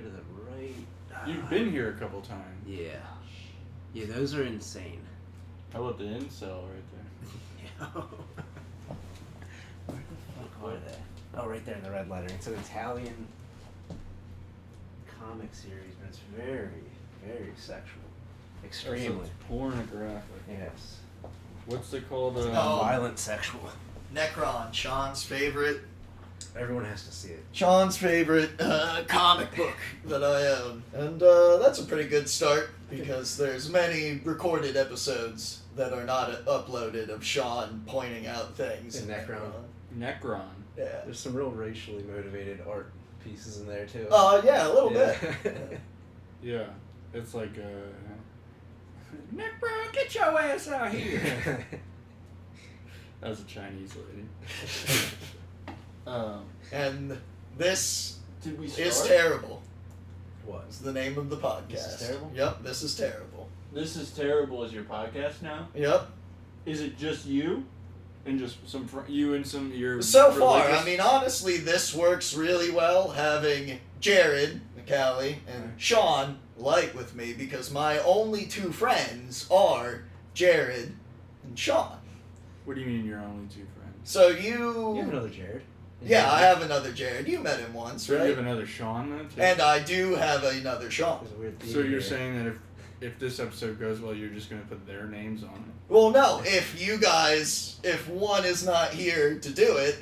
there to the right. You've been here a couple times. Yeah. Yeah, those are insane. How about the incel right there? Where the fuck are they? Oh, right there in the red lettering. It's an Italian comic series, but it's very, very sexual. Extremely. So it's pornographic. Yes. What's it called? Violent sexual. Necron, Sean's favorite. Everyone has to see it. Sean's favorite comic book that I own. And that's a pretty good start because there's many recorded episodes that are not uploaded of Sean pointing out things. In Necron. Necron. Yeah. There's some real racially motivated art pieces in there, too. Yeah, a little bit. Yeah. It's like, Necron, get your ass out here! That was a Chinese lady. And this Did we is terrible. What? It's the name of the podcast. This is terrible? Yep, this is terrible. This is terrible as your podcast now? Yep. Is it just you? And just you and some your So far, I mean, honestly, this works really well having Jarod, Callie, and Sean light with me because my only two friends are Jarod and Sean. What do you mean your only two friends? So You have another Jarod. Yeah, I have another Jarod. You met him once, So right? you have another Sean then too? And I do have another Sean. There's a weird theme So you're here. saying that if this episode goes well, you're just gonna put their names on it? Well, no. If one is not here to do it,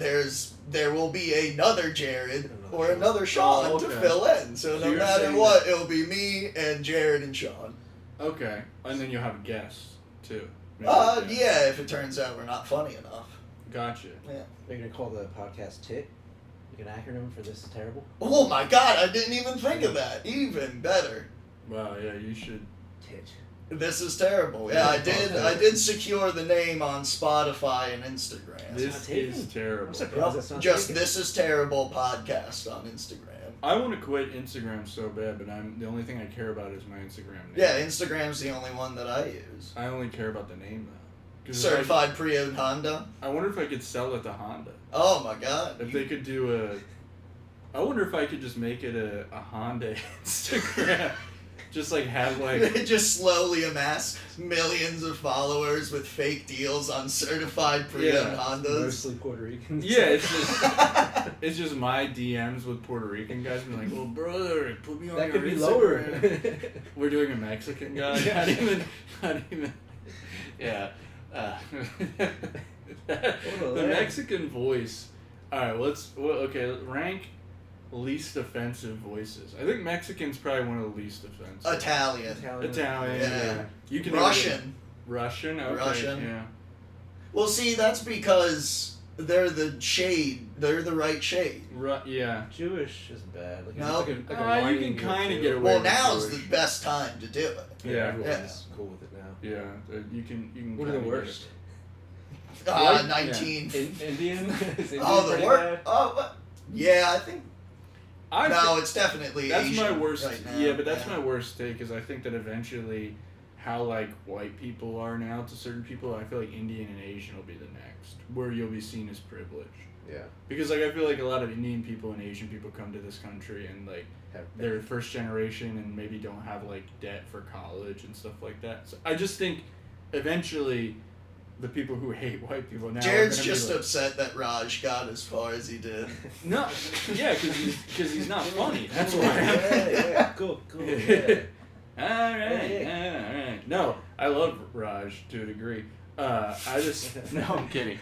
there will be another Jarod or another Sean to okay. fill in. So So no you're matter saying what, it'll be me and Jarod and Sean. Okay, and then you'll have guests too. Maybe Yeah, if it turns out we're not funny enough. Gotcha. Yeah. Are you going to call the podcast TIT? Like an acronym for This Is Terrible? Oh my God, I didn't even think of that. Even better. Wow, yeah, you should. TIT. This is terrible. Yeah, I did secure the name on Spotify and Instagram. This taken. is terrible. I'm surprised that's not Just taken. This Is Terrible podcast on Instagram. I want to quit Instagram so bad, but the only thing I care about is my Instagram name. Yeah, Instagram's the only one that I use. I only care about the name though. 'Cause Certified pre-owned Honda. I wonder if I could sell it to Honda. Oh my God. If they could do I wonder if I could just make it a Honda Instagram. Just like have like. They just slowly amass millions of followers with fake deals on certified pre-owned Yeah. Hondas. Mostly Puerto Ricans. Yeah, it's just my DMs with Puerto Rican guys being like, well, brother, put me on That your could be Instagram. lower. We're doing a Mexican guy. Yeah. Not even. Yeah. The yeah. Mexican voice. All right, okay, rank least offensive voices. I think Mexican's probably one of the least offensive. Italian. Italian. Yeah. You can Russian. Russian. Okay. Russian. Yeah. Well, see, that's because they're the shade. They're the right shade. Yeah. Jewish is bad. Like, No. like a You whiny can kind of Jew. get away. Well, with now's Jewish. the best time to do it. Yeah. Everyone's cool with it now. Yeah, you can. What are the kinda worst? What? 19. Indian? Is Indian Oh, the pretty worst. bad? Oh, what? Yeah, I think. I No, think it's definitely that's Asian my worst. right now. Yeah, but that's my worst take. Is I think that eventually, how like white people are now to certain people, I feel like Indian and Asian will be the next, where you'll be seen as privileged. Yeah. Because like I feel like a lot of Indian people and Asian people come to this country and like they're first generation and maybe don't have like debt for college and stuff like that. So I just think eventually the people who hate white people now. Jared's are gonna just be like, upset that Raj got as far as he did. No, yeah, because he's not funny. That's why. Yeah, cool. Yeah. All right. No, I love Raj to a degree. I just no, I'm kidding.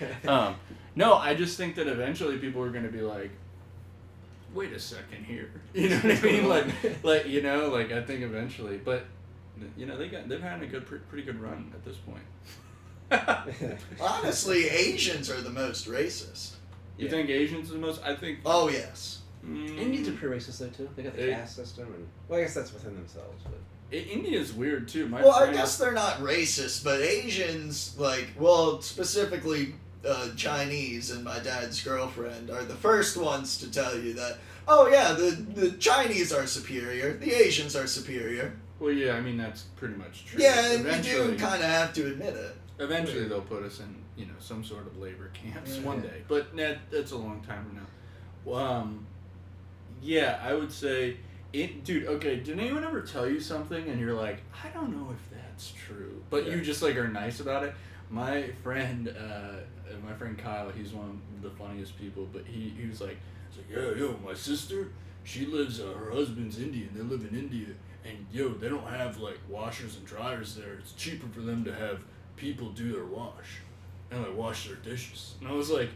No, I just think that eventually people are gonna be like, wait a second here. You know what I mean? Like you know, like I think eventually, but you know they've had a pretty good run at this point. Honestly, Asians are the most racist. You think Asians are the most? I think. Oh, yes. Indians are pretty racist though too. They got the caste system, and well, I guess that's within themselves. But India's weird too. Well, I guess they're not racist, but Asians, specifically Chinese and my dad's girlfriend are the first ones to tell you that, oh yeah, the Chinese are superior, the Asians are superior. Well, yeah, I mean that's pretty much true. Yeah, and you do kind of have to admit it. Eventually, they'll put us in, some sort of labor camps one day, but that's a long time from now. Yeah, I would say dude, okay, did anyone ever tell you something and you're like, I don't know if that's true, but you just like are nice about it? My friend Kyle, he's one of the funniest people, but he was like, yo, my sister, she lives, her husband's Indian, they live in India, and yo, they don't have like washers and dryers there. It's cheaper for them to have people do their wash and like wash their dishes. And I was like,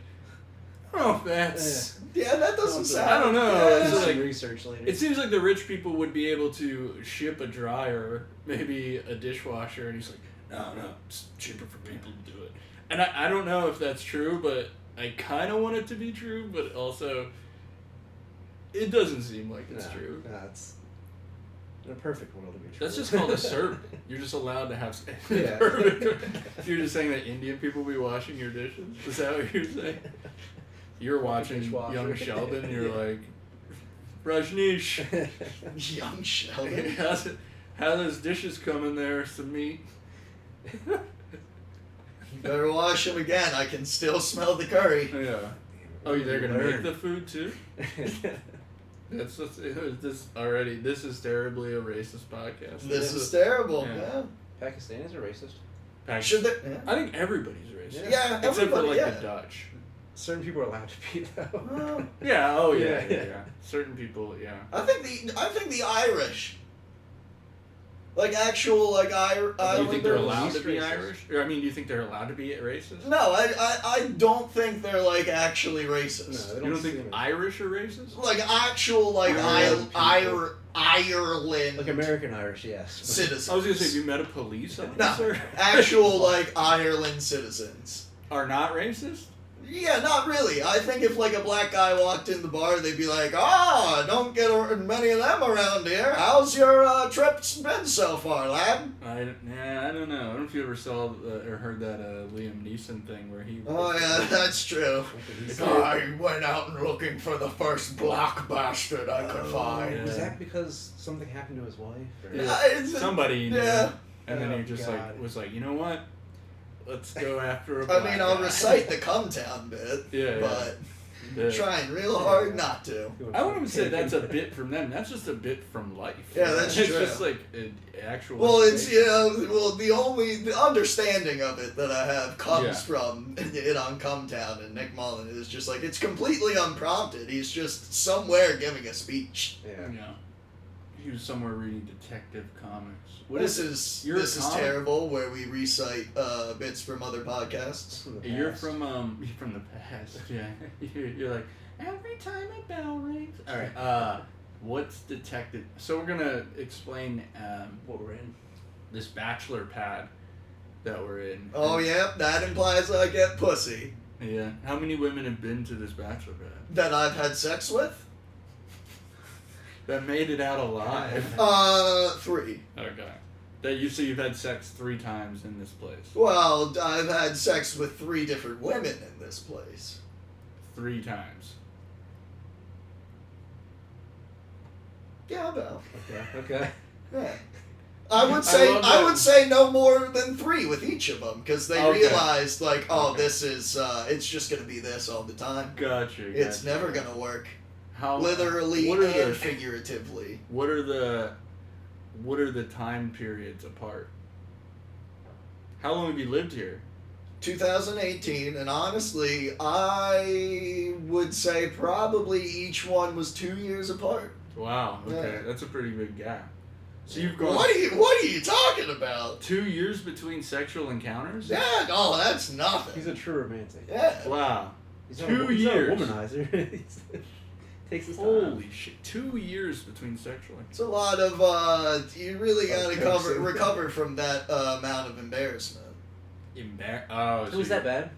I don't know if that's... Yeah, that doesn't sound... I don't know. Yeah. It's Some like, research later. it seems like the rich people would be able to ship a dryer, maybe a dishwasher, and he's like, no, it's cheaper for people to do it. And I don't know if that's true, but I kind of want it to be true, but also it doesn't seem like it's true. No, it's in a perfect world to be true. That's just called a servant. You're just allowed to have... Yeah. Perfect. You're just saying that Indian people be washing your dishes? Is that what you're saying? You're watching Dishwasher. Young Sheldon, and you're like, Rajneesh, Young Sheldon. how those dishes come in there, some meat? You better wash them again. I can still smell the curry. Yeah. Oh, they're gonna make Learn. the food too? This is terribly a racist podcast. This is terrible. Yeah. Yeah. Pakistanis are racist. Should they? Yeah. I think everybody's racist. Yeah, Except for everybody, like yeah. the Dutch. Certain people are allowed to be though. Well, Yeah, oh Yeah. yeah. Certain people, yeah. I think the Irish, like actual like Do you think they're Islanders. allowed to be racist. Irish? Or, I mean, do you think they're allowed to be racist? No, I don't think they're like actually racist. No, they You don't see think them. Irish are racist? Like actual like Ireland Ireland Like American Irish, yes. citizens. I was gonna say, have you met a police No, officer? actual like Ireland citizens. Are not racist? Yeah, not really. I think if like a black guy walked in the bar, they'd be like, don't get many of them around here. How's your trip been so far, lad? I don't know. I don't know if you ever saw or heard that Liam Neeson thing where he... Oh yeah, that's true. He's- I went out and looking for the first black bastard I could find. yeah. Was that because something happened to his wife? Or? Yeah. It's- Somebody knew. Yeah. And then Oh, he just God. was like, you know what? Let's go after a I black mean, I'll guy." recite the come town bit, Yeah, but yeah. trying real hard not to. I wouldn't say that's a bit from them. That's just a bit from life. Yeah, that's it's true. just like an actual... Well, it's information. the understanding of it that I have comes Yeah. from it on Come Town, and Nick Mullen is just like it's completely unprompted. He's just somewhere giving a speech. Yeah. Yeah. He was somewhere reading Detective Comics. This is terrible. Where we recite bits from other podcasts. From the You're past. from the past, yeah. You're like, every time a bell rings. All right. What's detective? So we're gonna explain what we're in. this bachelor pad that we're in. Oh yeah, that implies I get pussy Yeah. How many women have been to this bachelor pad that I've had sex with. that made it out alive? 3. Okay. That you say you've had sex 3 times in this place. Well, I've had sex with 3 different women in this place. 3 times. Yeah, about. Okay. Yeah. I would love say no more than 3 with each of them because they Okay. realized like, Okay. this is it's just gonna be this all the time. Gotcha. It's never gonna work, How literally what are and the figuratively. what are the time periods apart? How long have you lived here? 2018, and honestly, I would say probably each one was 2 years apart. Wow. Okay, Yeah. that's a pretty big gap. So you've gone What are you talking about? 2 years between sexual encounters? Yeah, no, that's nothing. He's a true romantic. Yeah. Wow. He's 2 he's years. Not a womanizer. He's- takes his time. Holy shit! 2 years between sexual. It's a lot of you really gotta coaxing. recover from that amount of embarrassment. Oh, It was that bad?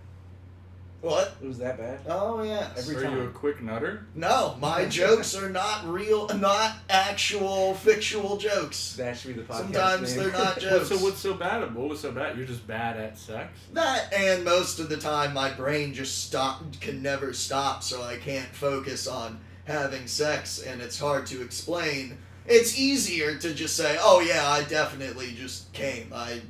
What? It was that bad? Oh yes. Every Are you a time. quick nutter? No, my jokes are not real, not actual fictional jokes. That should be the podcast Sometimes name. they're not jokes. What's so bad? What was so bad? You're just bad at sex. That and most of the time my brain just can never stop, so I can't focus on having sex, and it's hard to explain. It's easier to just say, "Oh yeah, I definitely just came. I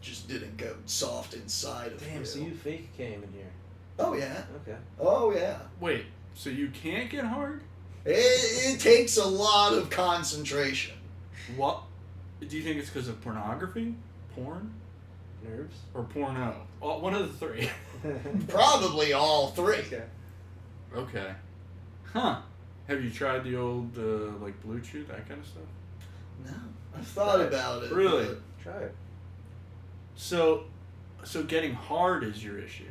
just didn't go soft inside of Damn, you." so you fake came in here. Oh yeah. Okay. Oh yeah. Wait, so you can't get hard? It takes a lot of concentration. What? Do you think it's because of pornography? Porn? Nerves? Or porno? One of the three. Probably all three. Okay. Okay. Huh. Have you tried the old, like, Blue Chew, that kind of stuff? No. I've thought about it. Really? but Try it. So getting hard is your issue.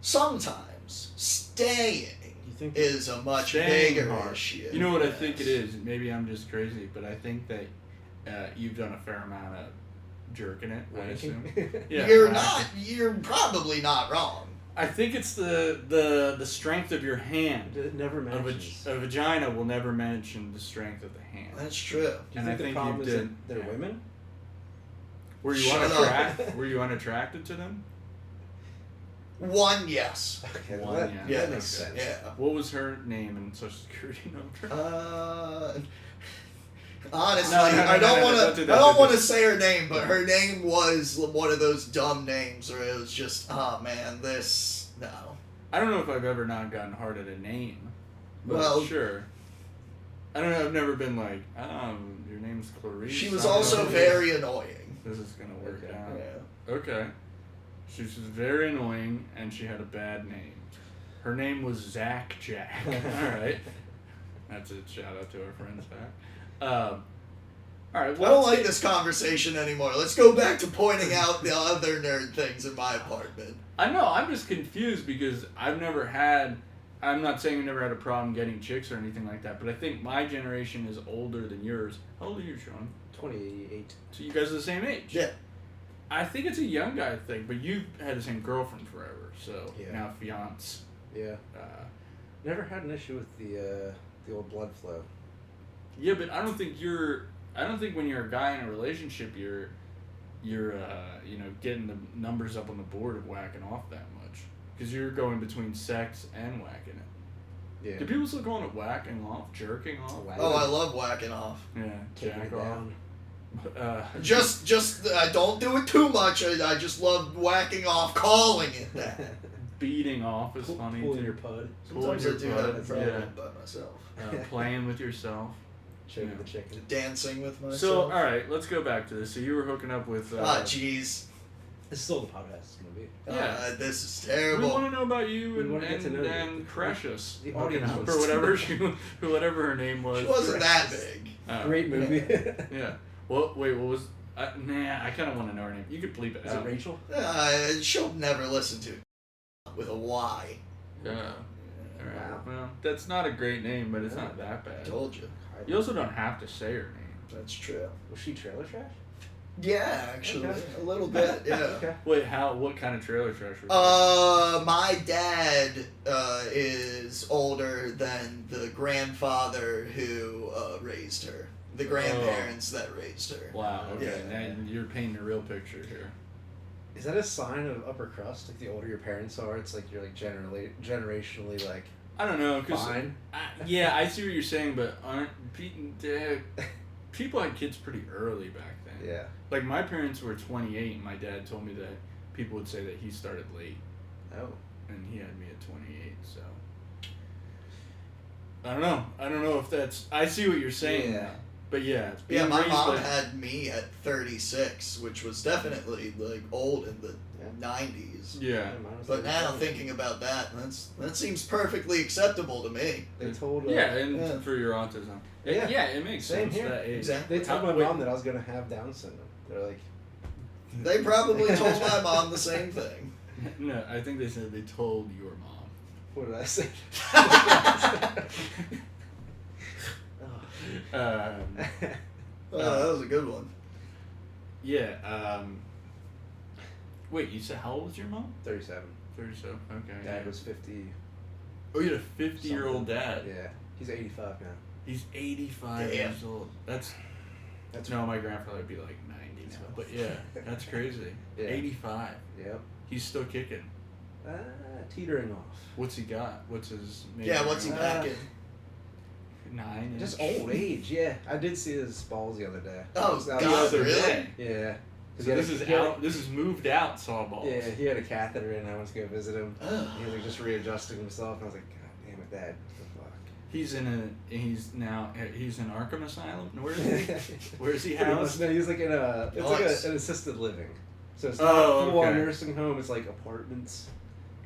Sometimes staying You think is a much Staying bigger hard. issue. You know what I Yes. think it is? Maybe I'm just crazy, but I think that you've done a fair amount of jerking it, I assume. Yeah, You're I- not. You're probably not wrong. I think it's the strength of your hand. It never mentions. A vagina will never mention the strength of the hand. That's true. Do you and think I the think problem you is did. that they're Yeah. women? Were you Shut Were you unattracted to them? One, yes. Okay, One, well, yeah. Yeah, that makes sense. Yeah. What was her name and social security number? Honestly, No, I don't want don't do to. that, I don't don't want do to say her name, but her name was one of those dumb names where it was just, oh man, this no. I don't know if I've ever not gotten hard at a name. But Well- sure. I don't know. I've never been like, your name's Clarice. She was I don't also know if very annoying. This is gonna work Okay. out. Yeah. Okay. She was very annoying, and she had a bad name. Her name was Zach Jack. All right. That's a shout out to our friend Zach. All right. I Well, don't like this conversation anymore. Let's go back to pointing out the other nerd things in my apartment. I know. I'm just confused because I've never had. I'm not saying I've never had a problem getting chicks or anything like that, but I think my generation is older than yours. How old are you, Sean? 28. So you guys are the same age. Yeah. I think it's a young guy thing, but you've had the same girlfriend forever, so Yeah. now fiance. Yeah. Never had an issue with the old blood flow. Yeah, but I don't think when you're a guy in a relationship, you're getting the numbers up on the board of whacking off that much, because you're going between sex and whacking it. Yeah. Do people still call it whacking off, jerking off? Whack. Oh, I love whacking off. Yeah, Taking jack it off. down. Just I don't do it too much. I just love whacking off, calling it that. Beating off is funny Pulling too. your pud. Sometimes I your do have a butt, problem by myself. Playing with yourself. Shaking Yeah. the chicken. Dancing with myself. So, all right, let's go back to this. So you were hooking up with. Ah, jeez. This is all the podcast is going to be. Yeah. This is We terrible. want to know about you We and wanna get to know you. Precious. The hooking audience up, wants or to whatever whatever her name was. She wasn't that Precious. big. Oh, Great movie. Yeah. Well, wait. What was? Nah. I kind of want to know her name. You could bleep it Is it out. Rachel? She'll never listen to with a Y. Yeah. All right. Wow. Well, that's not a great name, but it's not that I bad. told you. You also don't have to say her name. That's true. Was she trailer trash? Yeah, actually, Okay. a little bit. Yeah. Okay. Wait, what kind of trailer trash were you? My dad is older than the grandfather who raised her. The grandparents that raised her. Wow. Okay. Yeah. Now you're painting a real picture here. Is that a sign of upper crust? Like the older your parents are, it's like you're like generationally like I don't know, cause fine. yeah, I see what you're saying, but aren't people had kids pretty early back then? Yeah. Like my parents were 28, and my dad told me that people would say that he started late, Oh. and he had me at 28. So I don't know if that's. I see what you're saying. Yeah. But yeah, it's Yeah, being my raised mom by- had me at 36, which was definitely like old in the Yeah. 90s. Yeah. Mine was But like now 20. thinking about that, that seems perfectly acceptable to me. They told Yeah, and Yeah. for your autism. Yeah. Yeah, it makes Same sense. here. That age. Exactly. They told my Wait. mom that I was gonna have Down syndrome. They're like, They probably told my mom the same thing. No, I think they said they told your mom. what did I say? Oh, that was a good one. Yeah. Wait, you said how old was your mom? 37. 37. Okay. Dad was 50. Oh, you had a 50-year-old dad. Yeah. He's 85 now. He's 85 Damn. years old. That's no, my grandfather would be like 90 now. No. But yeah, that's crazy. Yeah. 85. Yep. He's still kicking. Teetering off. What's he got? What's his? Yeah, what's he Uh, packing? 9. Just old age, yeah. I did see his balls the other day. Oh, That was- The God, other really? day. Yeah. So this is out. This is moved out sawballs. Yeah, he had a catheter in. I went to go visit him. Ugh. He was like just readjusting himself, and I was like, God damn it, Dad. What the fuck? He's in Arkham Asylum. Where is he? Where is he Pretty much, housed? no, he's like in a. It's like Nice. an assisted living. So it's not a full-on okay. nursing home. It's like apartments.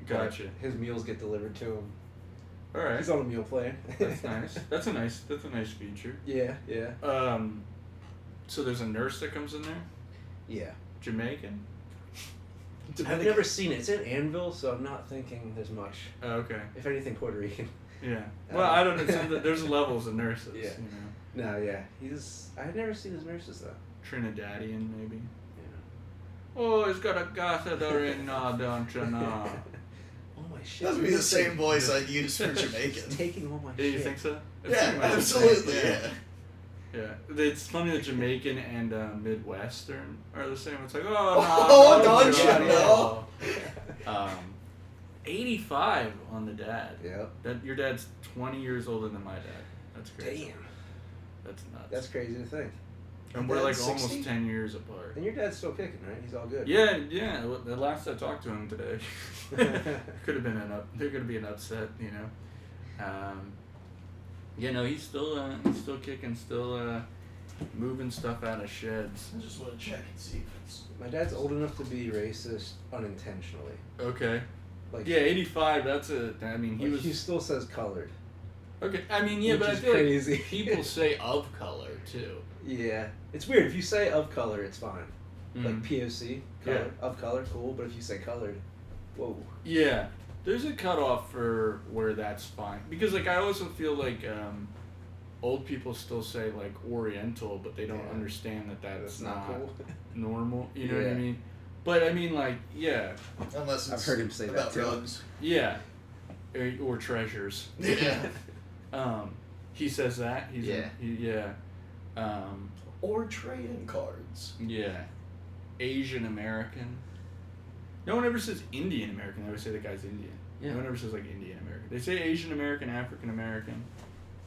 Gotcha. His meals get delivered to him. All right. He's on a meal plan. That's nice. That's a nice feature. Yeah, yeah. So there's a nurse that comes in there. Yeah. Jamaican. I've never seen it. It's in Anvil, so I'm not thinking there's much. Oh, okay. If anything, Puerto Rican. Yeah. Well, I don't know. There's levels of nurses. Yeah. You know. No, yeah. I've never seen his nurses though. Trinidadian, maybe. Yeah. Oh, he's got a catheter in, don't you know? Oh my shit. That would be the same voice I'd use for Jamaican. He's taking all my Do shit. you think so? It's Yeah, pretty much the same. absolutely, yeah. Yeah, it's funny that Jamaican and Midwestern are the same. It's like, Oh, no, don't you you know? 85 on the dad. Yep. That your dad's 20 years older than my dad. That's crazy. Damn. That's nuts. That's crazy to think. And we're Dad's like 60? almost 10 years apart. And your dad's still kicking, right? He's all good. Yeah. The last I talked to him today, could have been there could be an upset, you know. He's still kicking, still moving stuff out of sheds. I just want to check and see if it's. My dad's old enough to be racist unintentionally. Okay. Like Yeah, 85. he still says colored. Okay, I mean, yeah, Which but I is feel crazy. like people say of color too. Yeah, it's weird. If you say of color, it's fine. Like Mm. POC, color, of color, cool. But if you say colored, whoa. Yeah, there's a cutoff for where that's fine because, like, I also feel like old people still say like Oriental, but they don't understand that that's not cool. normal. You know what I Yeah. mean? But I mean, like, yeah, Unless it's I've heard him say that about too. drugs. yeah, or treasures. Yeah. He says that. Yeah. Or trading cards. Yeah. Asian American. No one ever says Indian American. They always say the guy's Indian. Yeah. No one ever says like Indian American. They say Asian American, African American,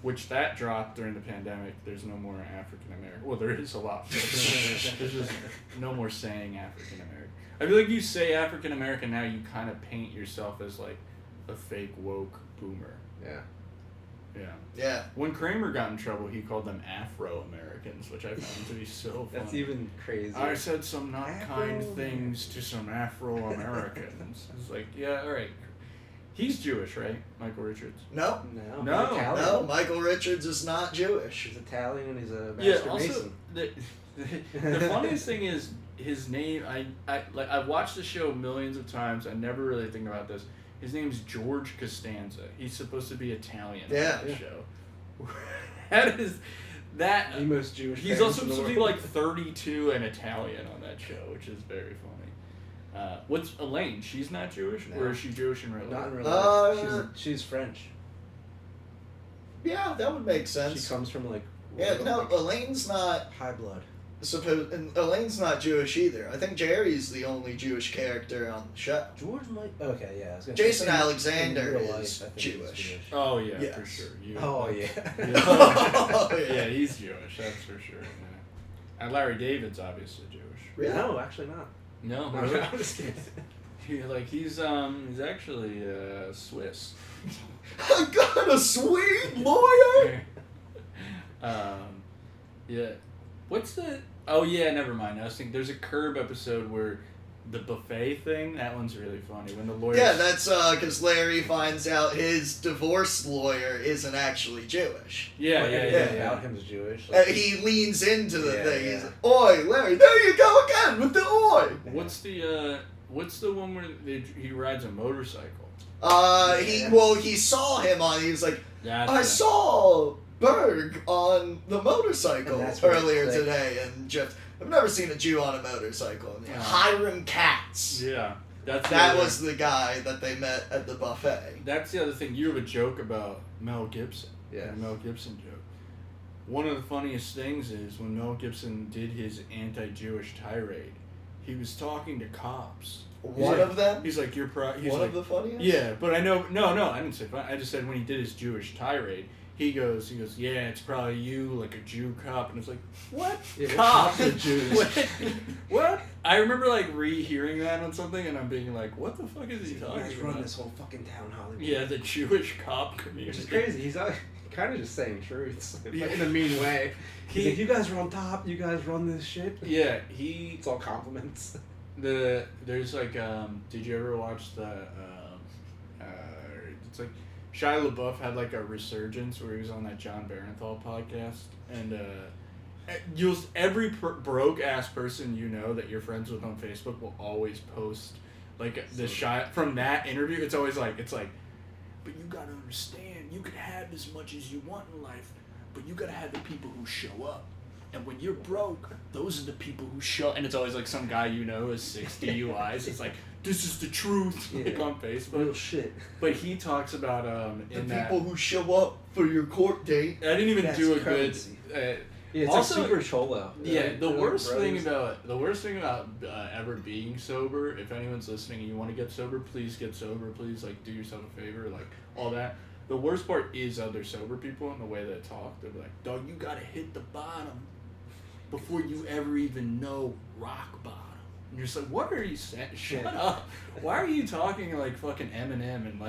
which that dropped during the pandemic. There's no more African American. Well, there is a lot. There's just no more saying African American. I feel like you say African American now, you kind of paint yourself as like a fake woke boomer. Yeah. Yeah. Yeah. When Kramer got in trouble, he called them Afro-Americans, which I found to be so funny. That's even crazy. I said some not kind Afro-Americans. things to some Afro-Americans. It's like, yeah, all right. He's Jewish, right? Michael Richards? No. No. No. He's Italian. No, Michael Richards is not Jewish. He's Italian and he's a Yeah, master also, mason. the funniest thing is his name, I've watched the show millions of times. I never really think about this. His name's George Costanza. He's supposed to be Italian Yeah. on the show. That is that. The most Jewish. He's parents also in the supposed to be world. like 32 and Italian on that show, which is very funny. What's Elaine? She's not Jewish, No. or is she Jewish in real life? Not in real life. She's French. Yeah, that would make She sense. comes from like. Yeah, no, Elaine's not High blood. and Elaine's not Jewish either. I think Jerry's the only Jewish character on the show. George might. Okay, yeah. I was gonna Jason say, in Alexander real life, is I think he's Jewish. Oh yeah, Yes. for sure. Oh yeah. Oh, Yeah, yeah. he's Jewish. That's for sure. Yeah. And Larry David's obviously Jewish. Really? No, actually not. No, No, I'm just kidding. he's actually Swiss. I got a sweet lawyer. Yeah. What's the? Oh yeah, never mind. I was thinking there's a Curb episode where the buffet thing. That one's really funny when the lawyer. Yeah, that's because Larry finds out his divorce lawyer isn't actually Jewish. Yeah. Everything about him is Jewish. Like, He leans into the Yeah, thing. yeah. He's like, "Oi, Larry, there you go again with the oi." What's the one where he rides a motorcycle? He saw him on. He was like, That's I it. saw Berg on the motorcycle And that's what earlier it's like. today, and just I've never seen a Jew on a motorcycle. Yeah. Hiram Katz. Yeah, that's the That other- was the guy that they met at the buffet. That's the other thing. You have a joke about Mel Gibson. Yeah. The Mel Gibson joke. One of the funniest things is when Mel Gibson did his anti-Jewish tirade, he was talking to cops. One of them. He's like, you're he's One like, of the funniest. yeah, but I know, no, I didn't say fun. I just said when he did his Jewish tirade, he goes, yeah, it's probably you, like a Jew cop, and it's like, what? Yeah, what Cop? cops are Jews? What? I remember like rehearing that on something, and I'm being like, what the fuck is he You talking guys about? run this whole fucking town, Hollywood. Yeah, the Jewish cop community. Which is crazy. kind of just saying truths, but Yeah. in a mean way. He's He- like, you guys are on top. You guys run this shit. Yeah, It's all compliments. there's like did you ever watch the it's like Shia LaBeouf had like a resurgence where he was on that John Barenthal podcast, and every broke ass person you know that you're friends with on Facebook will always post like the Shia from that interview. It's always like but you gotta understand, you can have as much as you want in life, but you gotta have the people who show up. And when you're broke, those are the people who show. And it's always like some guy you know has 6 DUIs. It's like, this is the truth, like on Facebook. Real shit. But he talks about The in people who show up for your court date. I didn't even That's do a currency. good. Yeah, it's Also- like super cholo. Yeah, Right? the They're worst like thing brothers. about ever being sober, if anyone's listening and you want to get sober, please get sober. Please do yourself a favor, all that. The worst part is other sober people and the way they talk. They're like, dog, you gotta hit the bottom before you ever even know rock bottom. And you're just like, what are you saying? Shut up. Why are you talking like fucking Eminem in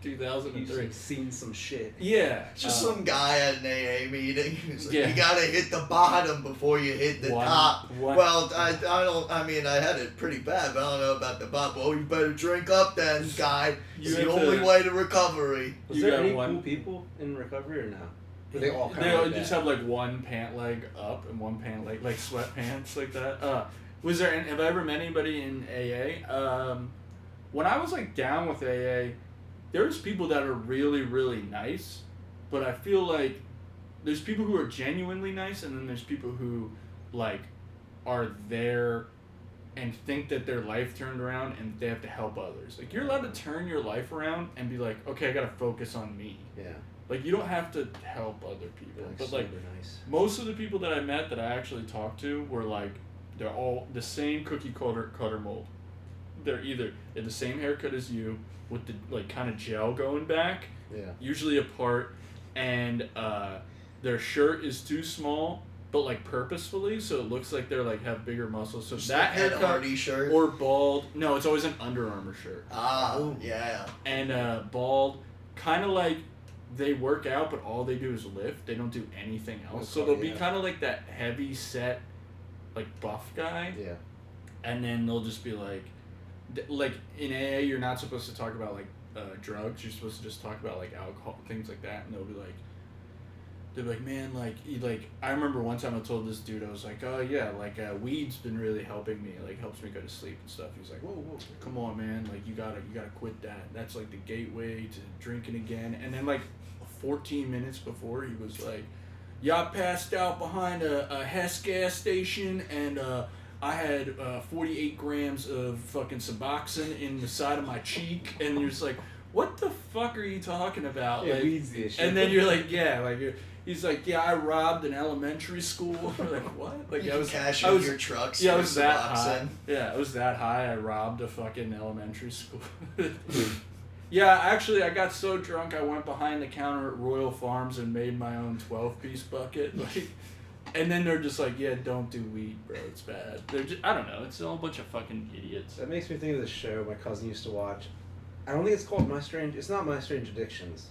2003? You've seen some shit. Yeah. It's just some guy at an AA meeting. He's like, Yeah. you gotta hit the bottom before you hit the top. One- Well, I had it pretty bad, but I don't know about the bottom. Well, you better drink up then, guy. You It's the have only to- way to recovery. Was You there got any one- cool people in recovery or no? Were they all kind They of just have like one pant leg up and one pant leg, like sweatpants like that. Have I ever met anybody in AA? When I was like down with AA, there's people that are really, really nice, but I feel like there's people who are genuinely nice, and then there's people who like are there and think that their life turned around and they have to help others. Like, you're allowed to turn your life around and be like, okay, I gotta focus on me. Yeah. Like, you don't have to help other people. But like, super nice. most of the people that I met that I actually talked to were like, they're all the same cookie cutter mold. They're the same haircut as you, with the like kind of gel going back, Yeah. usually apart, and their shirt is too small, but like purposefully, so it looks like they're like have bigger muscles. So Just that Ed haircut Hardy shirt. or bald. No, it's always an Under Armour shirt. Yeah. And bald, kind of like they work out, but all they do is lift. They don't do anything else. So they'll be kind of like that heavy set, like buff guy. Yeah. And then they'll just be like in AA, you're not supposed to talk about like drugs. You're supposed to just talk about like alcohol, things like that. And they'll be like, man, I remember one time I told this dude, I was like, oh yeah, weed's been really helping me, like helps me go to sleep and stuff. He was like, whoa, come on, man, like you gotta quit that. That's like the gateway to drinking again. And then like 14 minutes before, he was like, yeah, I passed out behind a Hess gas station, and I had 48 grams of fucking Suboxone in the side of my cheek. And you're just like, what the fuck are you talking about? Yeah, like, weed's the issue. and then you're like, yeah, like he's like, yeah, I robbed an elementary school. We're like, what? Like, You I can was cash I in was- your trucks. yeah, I for was that high. Suboxone. Yeah, I was that high. I robbed a fucking elementary school. Yeah, actually, I got so drunk I went behind the counter at Royal Farms and made my own 12-piece bucket. Like, and then they're just like, yeah, don't do weed, bro. It's bad. They're just, I don't know. It's a whole bunch of fucking idiots. That makes me think of this show my cousin used to watch. I don't think it's called It's not My Strange Addictions.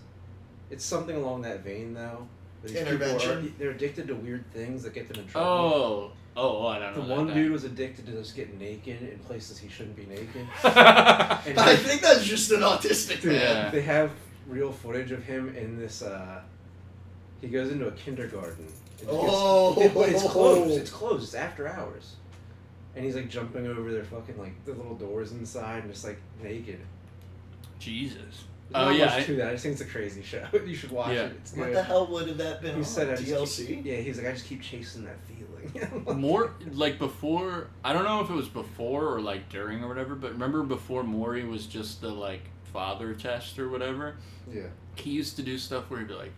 It's something along that vein, though. These people Intervention? they're addicted to weird things that get them in trouble. I don't The know. one dude was addicted to just getting naked in places he shouldn't be naked. was. And I think that's just an autistic man. Yeah. They have real footage of him in this. He goes into a kindergarten. But it's closed. It's closed. It's after hours, and he's like jumping over their fucking like the little doors inside and just like naked. Jesus. There's Oh not yeah. much to that. I just think it's a crazy show. You should watch Yeah. it. It's What good. the hell would have that been He on? said, I just TLC? keep, yeah, he's like, I just keep chasing that feeling. More like before, I don't know if it was before or like during or whatever, but remember before Maury was just the like father test or whatever? Yeah. He used to do stuff where he'd be like,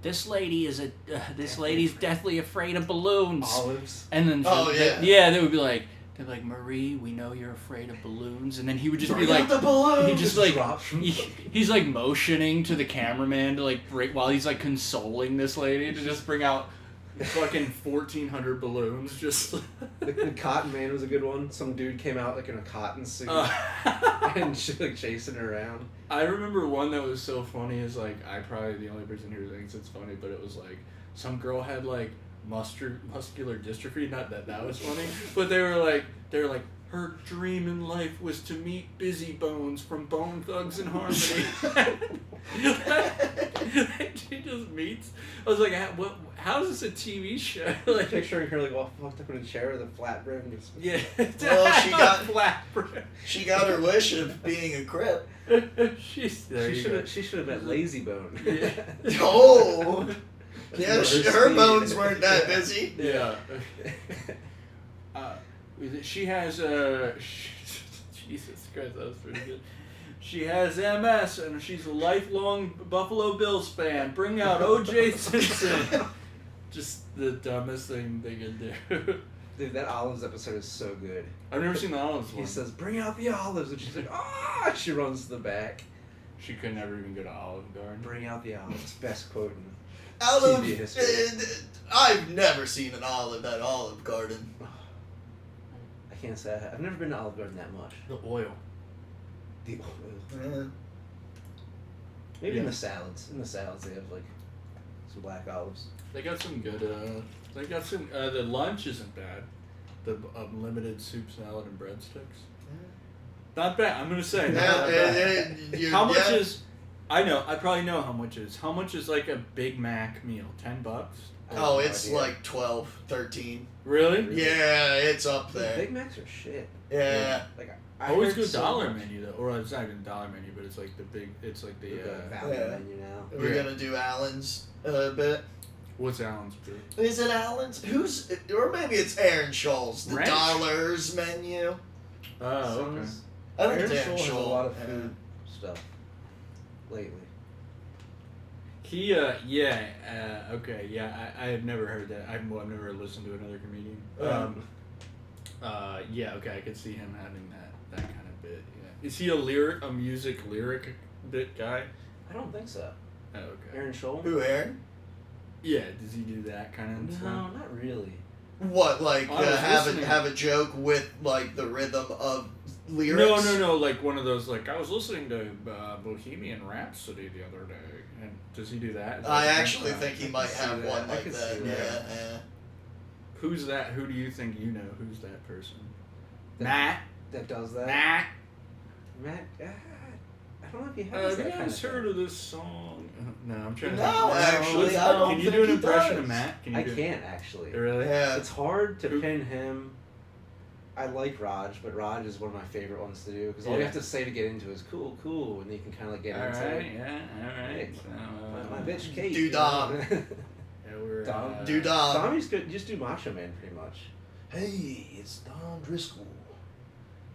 this lady's deathly afraid of balloons. Olives. And then Oh, yeah. they would be like, they're like, Marie, we know you're afraid of balloons. And then he would just be Bring like, out the balloon! he just like drops from he's like motioning to the cameraman to like break while he's like consoling this lady to just bring out fucking 1,400 balloons just. The Cotton Man was a good one. Some dude came out like in a cotton suit and she like chasing her around. I remember one that was so funny is like I probably the only person who thinks it's funny, but it was like some girl had like muscular dystrophy. Not that was funny, but they were like her dream in life was to meet Busy Bones from Bone Thugs and Harmony. She just meets. I was like, how is this a TV show? Like picturing her like all fucked up in a chair with a flat brim. Yeah. Well, she got flat brim. She got her wish of being a Crip. She should have been Lazy Bone. Yeah. Oh. Yeah, her bones weren't that busy. Yeah. She has Jesus Christ, that was pretty good. She has MS and she's a lifelong Buffalo Bills fan. Bring out O.J. Simpson. Just the dumbest thing they could do. Dude, that Olives episode is so good. I've never seen the Olives one. He says, "Bring out the olives," and she's like, "Ah!" She runs to the back. She could never even go to Olive Garden. Bring out the olives. Best quote in Olive. TV history. I've never seen an olive at Olive Garden. I can't say I've never been to Olive Garden that much. The oil. The oil. Yeah. Maybe in the salads. In the salads they have like some black olives. They got some good. The lunch isn't bad. The unlimited soup, salad, and breadsticks. Not bad. I'm gonna say. Not bad. How much is? I know. I probably know how much it is. How much is like a Big Mac meal? $10? Oh, it's like 12, 13. Really? Yeah, it's up there. Big Macs are shit. Yeah. Like I always go dollar menu though, or it's not even dollar menu, but it's like the big. It's like the value menu now. We're gonna do Allen's a bit. What's Allen's bit? Is it Allen's? Or maybe it's Aaron Scholl's. The Ranch? dollars menu. Oh, okay. I think Aaron it's Aaron Scholl has a Scholl. lot of food stuff lately. He, okay, yeah, I have never heard that. I've never listened to another comedian. Yeah, okay, I could see him having that kind of bit. Yeah. Is he a music lyric bit guy? I don't think so. Oh, okay. Aaron Scholl? Who, Aaron? Yeah, does he do that kind of stuff? No, not really. What, like listening. have a joke with like the rhythm of lyrics? No, like one of those, like, I was listening to Bohemian Rhapsody the other day, and does he do that? I actually think he might have that. one I like could that. see Yeah, that. yeah. Who's that? Who do you think you know? Who's that person? That does that? Matt? Matt? I don't know if he has Have that you kind guys of heard of this song? No, I'm trying to No, actually, I don't Can you think do an he impression does. of Matt? Can you I do can't actually. Really? Yeah. It's hard to Who- pin him. I like Raj, but Raj is one of my favorite ones to do because all you Yeah. have to say to get into is cool, and you can kind of like get into Alright, it. yeah, alright. Hey, So, my bitch Kate. Dom. Yeah, we're, Dom. Dom. Tommy's good. Just do Macho Man pretty much. Hey, it's Don Driscoll.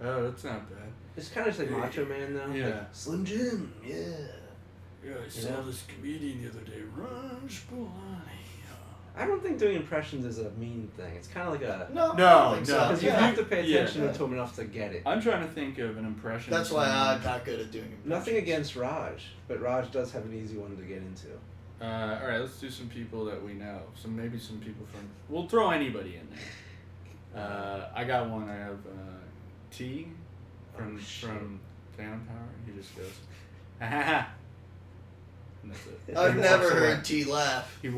Oh, that's not bad. It's kind of just like Macho Man though. Yeah. Like, Slim Jim, yeah. Yeah, I saw Yeah. this comedian the other day, Raj Bolani. I don't think doing impressions is a mean thing. It's kind of like a No, No, I don't think no. so. because you Yeah. have to pay Yeah. attention to him enough to get it. I'm trying to think of an impression. That's of why someone. I'm not good at doing impressions. Nothing against Raj, but Raj does have an easy one to get into. All right, let's do some people that we know. Maybe some people from. We'll throw anybody in there. I got one. I have T from Phantom Power. He just goes, ha ha ha. And that's it. I've He never walks away. heard T laugh. He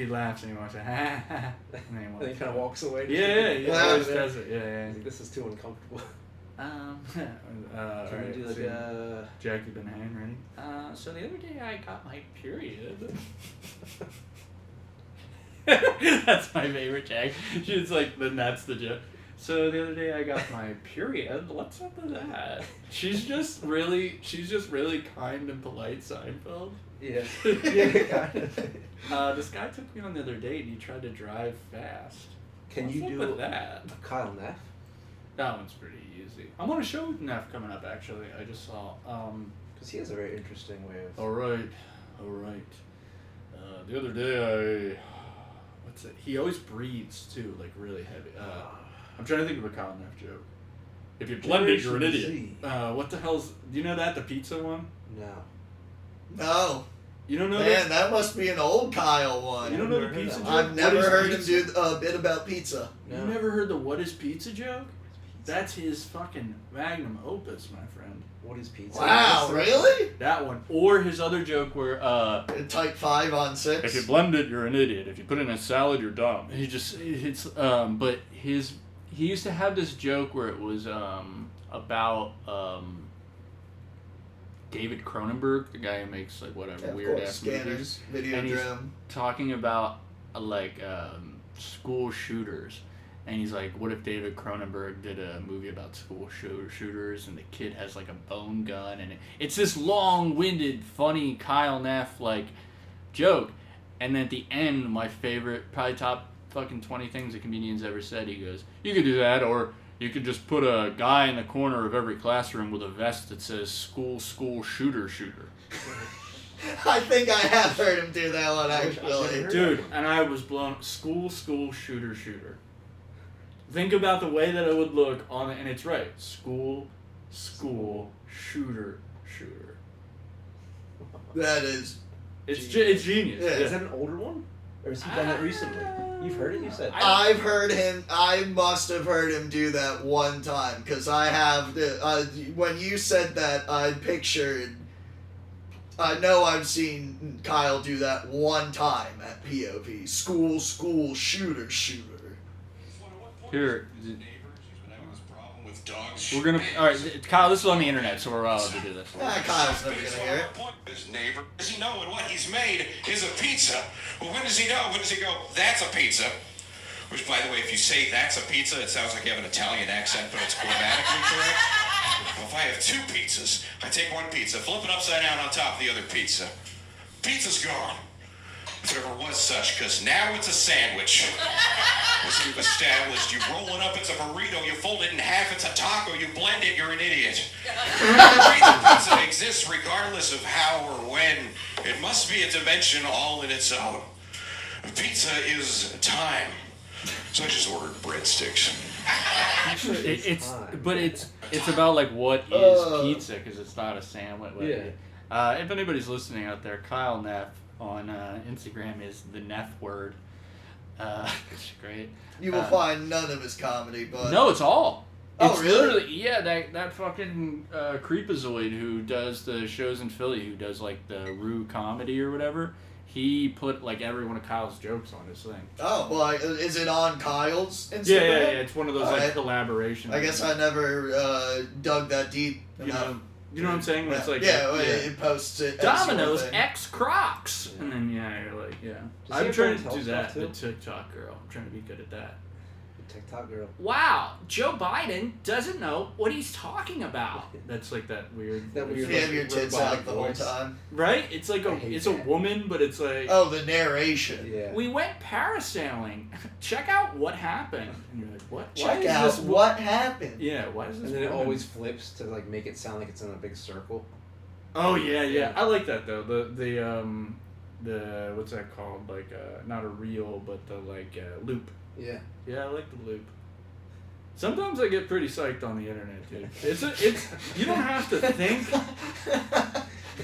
laughs and he walks, ha ha ha. And then he And walks he kind of away. walks away. Yeah, he Yeah. always does it. Yeah. He's like, this is too uncomfortable. All Can right, we do like so Jackie Benahan, ready? So the other day I got my period. That's my favorite Jack. She's like, then that's the joke. So the other day I got my period. What's up with that? She's just really kind and polite, Seinfeld. Yeah. Yeah, kind of. This guy took me on the other date and he tried to drive fast. Can What's you up do with that? Kyle Neff? That one's pretty easy. I'm on a show with Neff coming up, actually. I just saw. Because he has a very interesting way of. All right. The other day what's it? He always breathes too, like really heavy. I'm trying to think of a Kyle Neff joke. If you're blended, you're an idiot. Z. What the hell's? Do you know that the pizza one? No. No. You don't know Man, that must be an old Kyle one. You don't know the pizza joke? I've never heard him pizza? do a bit about pizza. No. You never heard the what is pizza joke? That's his fucking magnum opus, my friend. What is pizza? Wow, really? That one. Or his other joke where, Type 5 on 6. if you blend it, you're an idiot. If you put it in a salad, you're dumb. But he used to have this joke where it was, about, David Cronenberg, the guy who makes, like, whatever, weird-ass movies. Video and drum. he's talking about, school shooters. And he's like, what if David Cronenberg did a movie about school shooters and the kid has like a bone gun and it's this long-winded, funny Kyle Neff like joke. And then at the end, my favorite, probably top fucking 20 things a comedian's ever said, he goes, you could do that, or you could just put a guy in the corner of every classroom with a vest that says school, shooter. I think I have heard him do that one actually. Dude, and I was blown, school, shooter. Think about the way that it would look on it, and it's right. School, shooter. That is... It's genius. Yeah. Is that an older one? Or has he done it recently? You've heard it, you said? I've heard him... I must have heard him do that one time, because I have... when you said that, I pictured... I know I've seen Kyle do that one time at POV. School, shooter. Here, we're gonna. All right, Kyle. This is on the internet, so we're allowed to do this. Kyle's never gonna hear it. His neighbor, does he know what he's made is a pizza? Well, when does he know? When does he go? That's a pizza. Which, by the way, if you say that's a pizza, it sounds like you have an Italian accent, but it's grammatically correct. Well, if I have two pizzas, I take one pizza, flip it upside down on top of the other pizza. Pizza's gone. If there ever was such, because now it's a sandwich. As you've established, you roll it up, it's a burrito, you fold it in half, it's a taco, you blend it, you're an idiot. Pizza exists regardless of how or when. It must be a dimension all in its own. Pizza is time. So I just ordered breadsticks. It's about like what is pizza, because it's not a sandwich. Yeah. If anybody's listening out there, Kyle Neff on Instagram is the Neff word. It's great. You will find none of his comedy, but... No, it's all. Oh, it's really? Literally, yeah, that fucking creepazoid who does the shows in Philly, who does like the Rue comedy or whatever, he put like every one of Kyle's jokes on his thing. Oh, well, is it on Kyle's Instagram? Yeah, it's one of those like collaborations. I guess I never dug that deep enough. You know what I'm saying? When it's like it posts it. Domino's X Crocs, and then you're like, I'm trying to do that. The TikTok girl. I'm trying to be good at that. The TikTok girl. Wow, Joe Biden doesn't know what he's talking about. That's like that weird. You have your tits out the whole time. Right? It's like a woman, but it's like. Oh, the narration. Yeah. We went parasailing. Check out what happened. And you're like, what? Check out what happened. Yeah. Why is this? And then it always flips to like make it sound like it's in a big circle. Oh yeah. I like that though. The what's that called? Like not a reel, but the like loop. Yeah. Yeah, I like the loop. Sometimes I get pretty psyched on the internet, dude. It's you don't have to think.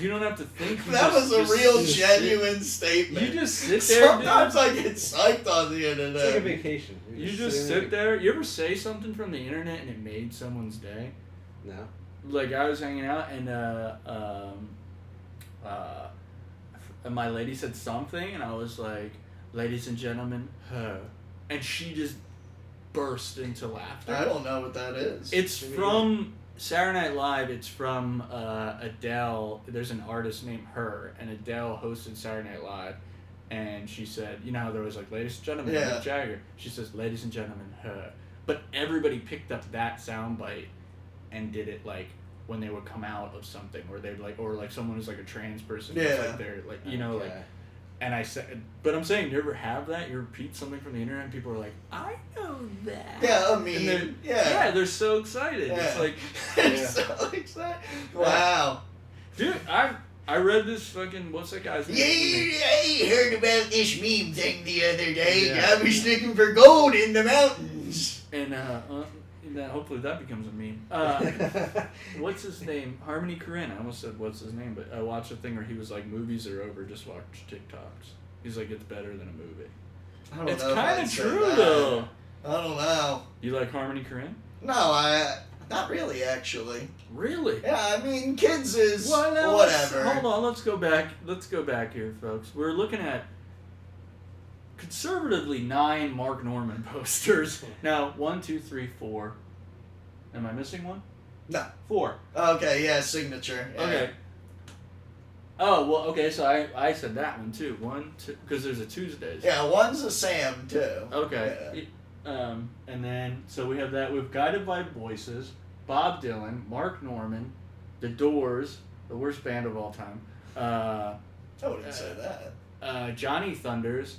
You don't have to think. That was a real genuine statement. You just sit there. Sometimes I get psyched on the internet. It's like a vacation. You just sit there. You ever say something from the internet and it made someone's day? No. Like I was hanging out and my lady said something and I was like, "Ladies and gentlemen, her," and she just burst into laughter. I don't know what that is. It's from Saturday Night Live. It's from Adele. There's an artist named Her, and Adele hosted Saturday Night Live, and she said, you know how there was like, ladies and gentlemen, Mick Jagger. She says, ladies and gentlemen, Her. But everybody picked up that soundbite and did it like when they would come out of something, or they'd like, or like someone who's like a trans person. Yeah. Like they're like, you know, like. And I said, but I'm saying, you ever have that? You repeat something from the internet, and people are like, I know that. Yeah, I mean, they're so excited. Yeah. It's like, they're so excited. Wow. Dude, I read this fucking, what's that guy's name? Yeah, I heard about this meme thing the other day. Yeah. I was looking for gold in the mountains. And, hopefully that becomes a meme. What's his name? Harmony Korine. I almost said what's his name, but I watched a thing where he was like, movies are over, just watch TikToks. He's like, it's better than a movie. I don't It's know if kind I'd of say true that. though. I don't know. You like Harmony Korine? No, not really, actually. Really? Yeah, I mean, kids is Well, now whatever. Hold on, let's go back. Let's go back here, folks. We're looking at conservatively 9 Mark Norman posters. Now, 1, 2, 3, 4. Am I missing one? No. 4. Okay, yeah, signature. Yeah. Okay. Oh well, okay. So I said that one too. 1, 2, because there's a Tuesdays. Yeah, one's a Sam, too. Okay. Yeah. And then so we have that. We have Guided by Voices, Bob Dylan, Mark Norman, The Doors, the worst band of all time. I wouldn't say that. Johnny Thunders.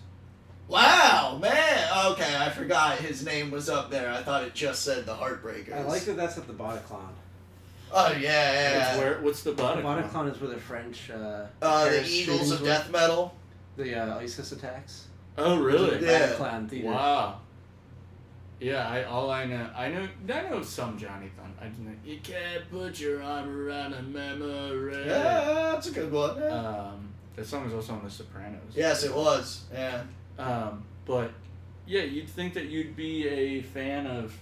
Wow, man. Okay, I forgot his name was up there. I thought it just said the Heartbreakers. I like that that's at the Bataclan. Oh, yeah. What's the The Bataclan? Bataclan is where the French... The terrorist Eagles shootings of were. Death Metal. The ISIS attacks. Oh really? Yeah. Bataclan theater. Wow. Yeah, I know some Johnny Thunder. I just know, you can't put your arm around a memory. Yeah, that's a good one. Yeah. That song was also on The Sopranos. Yes, it was. Yeah. But yeah, you'd think that you'd be a fan of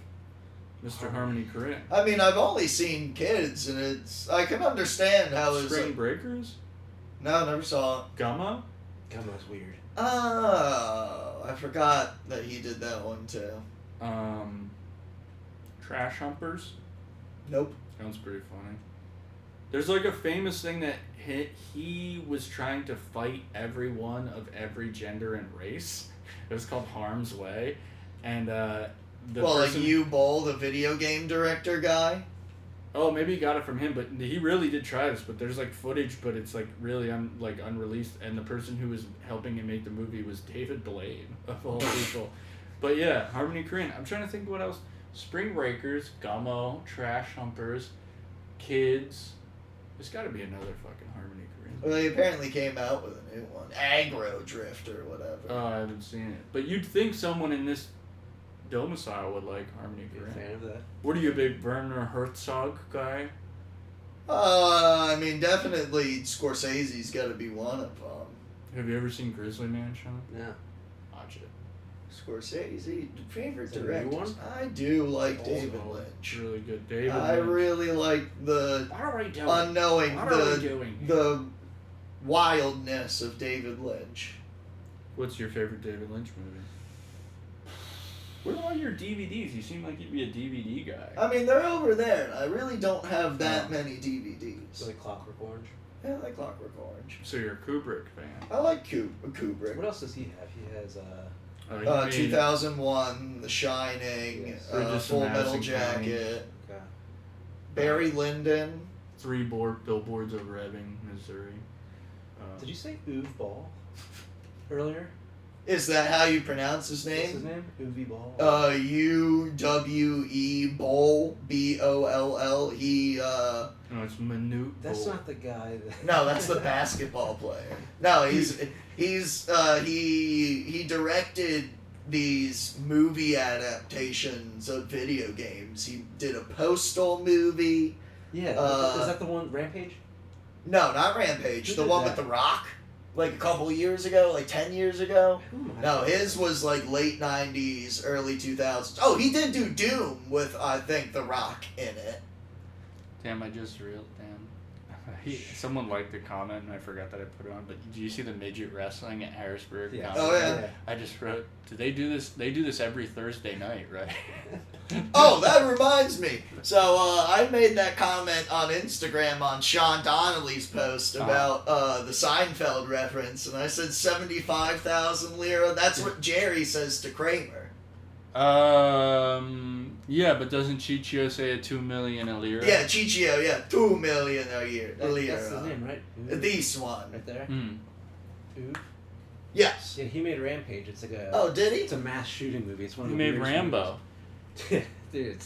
Mr. Harmony Korine. I mean, I've only seen kids, and I can understand how it's... Spring Breakers? No, never saw it. Gummo? Gummo's weird. Oh, I forgot that he did that one, too. Trash Humpers? Nope. Sounds pretty funny. There's like a famous thing that he was trying to fight everyone of every gender and race. It was called Harm's Way. And Like you Bowl, the video game director guy? Oh, maybe he got it from him, but he really did try this. But there's like footage, but it's like really unreleased. And the person who was helping him make the movie was David Blaine of all people. But yeah, Harmony Korine. I'm trying to think what else. Spring Breakers, Gummo, Trash Humpers, Kids. There's got to be another fucking Harmony Korine. Well, they apparently came out with a new one. Aggro Drift or whatever. Oh, I haven't seen it. But you'd think someone in this domicile would like Harmony Be a Korine. fan of that. What are you, a big Werner Herzog guy? I mean, definitely Scorsese's got to be one of them. Have you ever seen Grizzly Man, Sean? No. Watch it. Scorsese, favorite The new directors? one? I do like Also, David Lynch. It's really good. David I Lynch. really like the What are we doing? unknowing, What are we doing? the wildness of David Lynch. What's your favorite David Lynch movie? What are all your DVDs? You seem like you'd be a DVD guy. I mean, they're over there, and I really don't have that many DVDs. So like Clockwork Orange. Yeah, I like Clockwork Orange. So you're a Kubrick fan. I like Kubrick. What else does he have? He has Oh, you made 2001, The Shining, Yes. Bridges to Full Metal Madison County. Jacket, okay. Barry Lyndon. 3 billboards over Ebbing, Missouri. Did you say Uwe Ball earlier? Is that how you pronounce his What's his name? name? Uwe Ball. U-W-E Boll, B-O-L-L. He, No, it's Manute. That's Bol. not the guy that... no, that's the basketball player. No, he directed these movie adaptations of video games. He did a Postal movie. Yeah, is that the one, Rampage? No, not Rampage. Who The did one that? with The Rock. Like a couple years ago, like 10 years ago. Who am I No, thinking his of? was like late 90s, early 2000s. Oh, he did do Doom with, I think, The Rock in it. Damn, I just real damn. Someone liked the comment and I forgot that I put it on. But did you see the midget wrestling at Harrisburg? Yeah. Comedy? Oh, yeah. I just wrote. Do they do this? They do this every Thursday night, right? Oh, that reminds me. So I made that comment on Instagram on Sean Donnelly's post about the Seinfeld reference, and I said 75,000 lira. That's what Jerry says to Kramer. Yeah, but doesn't Chichio say a 2 million a lira? Yeah, Chichio, yeah, 2 million a year. A That's lira. his name, right? Uwe? This one. Right there? Hmm. Uwe? Yes. Yeah, he made Rampage. It's like a... Oh, did he? It's a mass shooting movie. It's one of He the made weirdest Rambo. movies. Dude,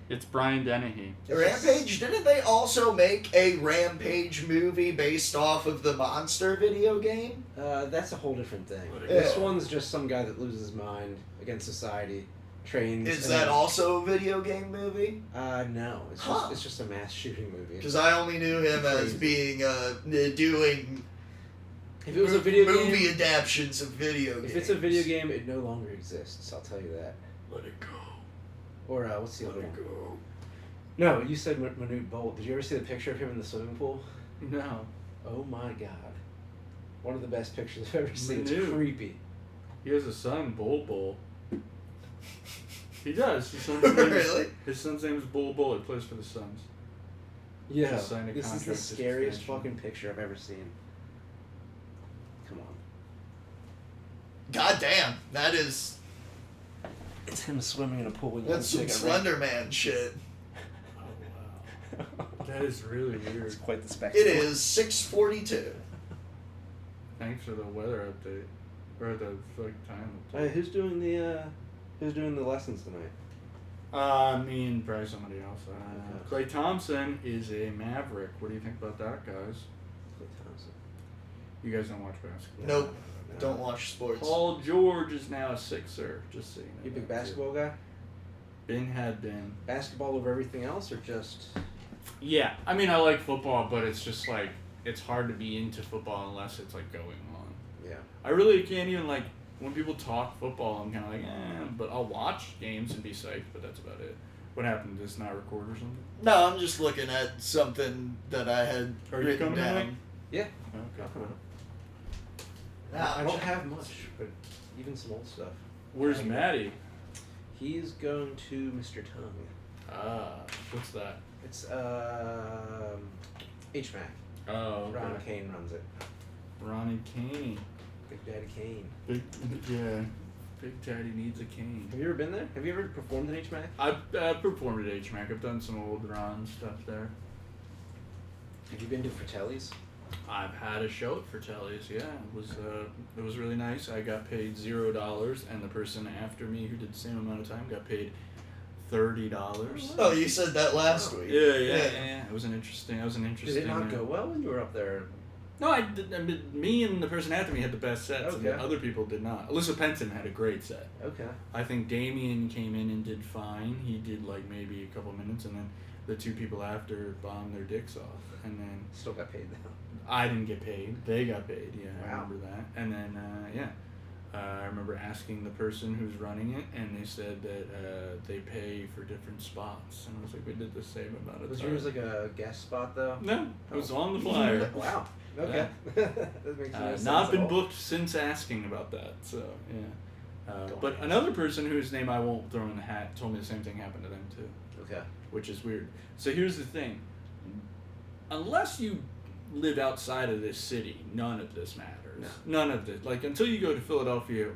It's Brian Dennehy. Rampage? Didn't they also make a Rampage movie based off of the Monster video game? that's a whole different thing. What a This guy. one's just some guy that loses his mind against society, trains. Is that also a video game movie? No. It's just a mass shooting movie. Because I only knew him as being doing. If it was a video movie game, adaptions of video games. if it's a video game, it no longer exists. I'll tell you that. Let it go. Or what's the other Let one? it go. No, you said Manute Bolt. Did you ever see the picture of him in the swimming pool? No. Oh my god. One of the best pictures I've ever seen. It's Manute. creepy. He has a son, Bull. He does. His son's Really? His son's name is Bull. He plays for the Suns. Yeah. Just signed a This is the contract scariest extension. fucking picture I've ever seen. Come on. God damn, that is. It's him swimming in a pool with That's some Slender Man shit. Oh, wow. That is really weird. It's quite the spectacle. It is 6:42. Thanks for the weather update. Or the time update. Who's doing the lessons tonight? Me and probably somebody else. Okay. Clay Thompson is a Maverick. What do you think about that, guys? Clay Thompson. You guys don't watch basketball? Nope. No. Don't watch sports. Paul George is now a Sixer. Just so you know. You a big that, too. basketball guy? Had been. Basketball over everything else, or just? Yeah, I mean, I like football, but it's just like, it's hard to be into football unless it's like going on. Yeah. I really can't even like, when people talk football, I'm kind of like, but I'll watch games and be psyched, but that's about it. What happened? Does not record or something? No, I'm just looking at something that I had Are you written coming down. tonight? Yeah. Okay. Nah, I don't have much, but even some old stuff. Where's Maddie? He's going to Mr. Tongue. What's that? It's HMAC. Oh, okay. Ron Kane runs it. Ronnie Kane. Big Daddy Kane. Big Daddy needs a cane. Have you ever been there? Have you ever performed in HMAC? I've performed at HMAC. I've done some old Ron stuff there. Have you been to Fratelli's? I've had a show at Fratelli's, yeah. It was really nice. I got paid $0, and the person after me who did the same amount of time got paid $30. Oh, you said that last week. Yeah. It was an interesting. Did it not go well when you were up there? No, I did. I mean, me and the person after me had the best sets, and Okay. the other people did not. Alyssa Penton had a great set. Okay. I think Damien came in and did fine. He did like maybe a couple minutes, and then the two people after bombed their dicks off, and then Still got paid though. I didn't get paid. They got paid. Yeah, I Wow. remember that. And then I remember asking the person who's running it, and they said that they pay for different spots, and I was like, we did the same amount of Was time. yours like a guest spot though? No, it was on the flyer. Wow. Okay. that makes no sense Not at been all. booked since asking about that. So yeah. Don't But ask. another person whose name I won't throw in the hat told me the same thing happened to them too, Okay. which is weird. So here's the thing: unless you live outside of this city, none of this matters. No. None of this. Like until you go to Philadelphia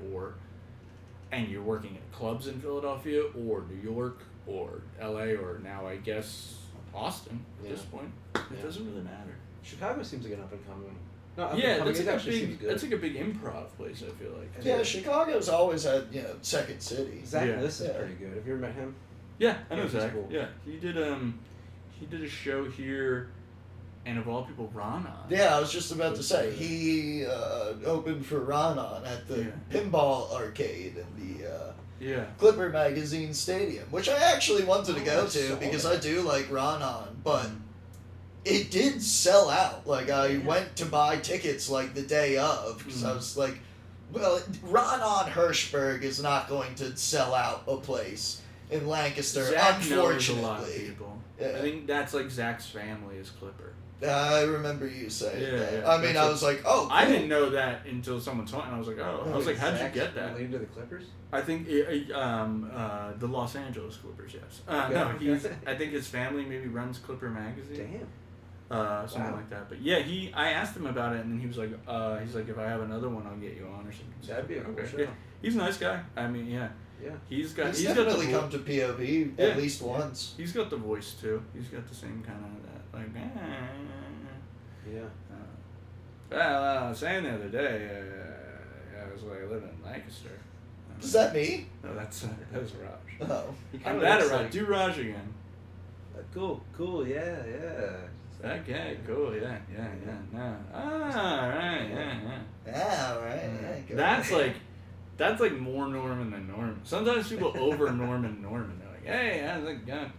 and you're working at clubs in Philadelphia or New York or L.A. or now I guess Austin at this point, it doesn't really matter. Chicago seems like an up and coming. No, Yeah, that's that's like a actually seems big. good. That's like a big improv place. I feel like. Yeah, Chicago's always had, second city. Zach Yeah. Liss is Yeah. pretty good. Have you ever met him? Yeah, I know Yeah, he's Zach. cool. Yeah, he did a show here, and of all people, Rana. Yeah, I was just about to say, he opened for Ronan at the pinball arcade in the Yeah. Clipper Magazine Stadium, which I actually wanted to go I to saw because that. I do like Ronan, but it did sell out. Like, I went to buy tickets like the day of because I was like, well, Ronan Hirschberg is not going to sell out a place in Lancaster, Zach knows a unfortunately. lot of people. Yeah. I think that's like Zach's family is Clipper. I remember you saying Yeah, that. yeah, I mean, that's I what- was like, oh, cool. I didn't know that until someone told me. And I was like, oh. I was like, how'd you Zach's get that? related to the Clippers? I think the Los Angeles Clippers. Yes. No, he's. I think his family maybe runs Clipper magazine. Damn. Something Wow. like that. But yeah, I asked him about it, and then he was like, if I have another one, I'll get you on or something. That'd be a cool show. Yeah, he's a nice guy. I mean, yeah. Yeah. He's got He's got definitely the come to POV Yeah. at least once. He's got the voice too. He's got the same kind of that like. Yeah. Well, I was saying the other day, I was like living in Lancaster. Is that me? No, that's Raj. Oh. He I'm kinda bad at looks Raj. like- Do Raj again. Cool, yeah. That guy, cool, yeah. No. Ah, right, yeah. Yeah, right. Yeah, go That's ahead. like, That's like more Norman than Norman. Sometimes people over Norman Norman. They're like, hey, how's it going?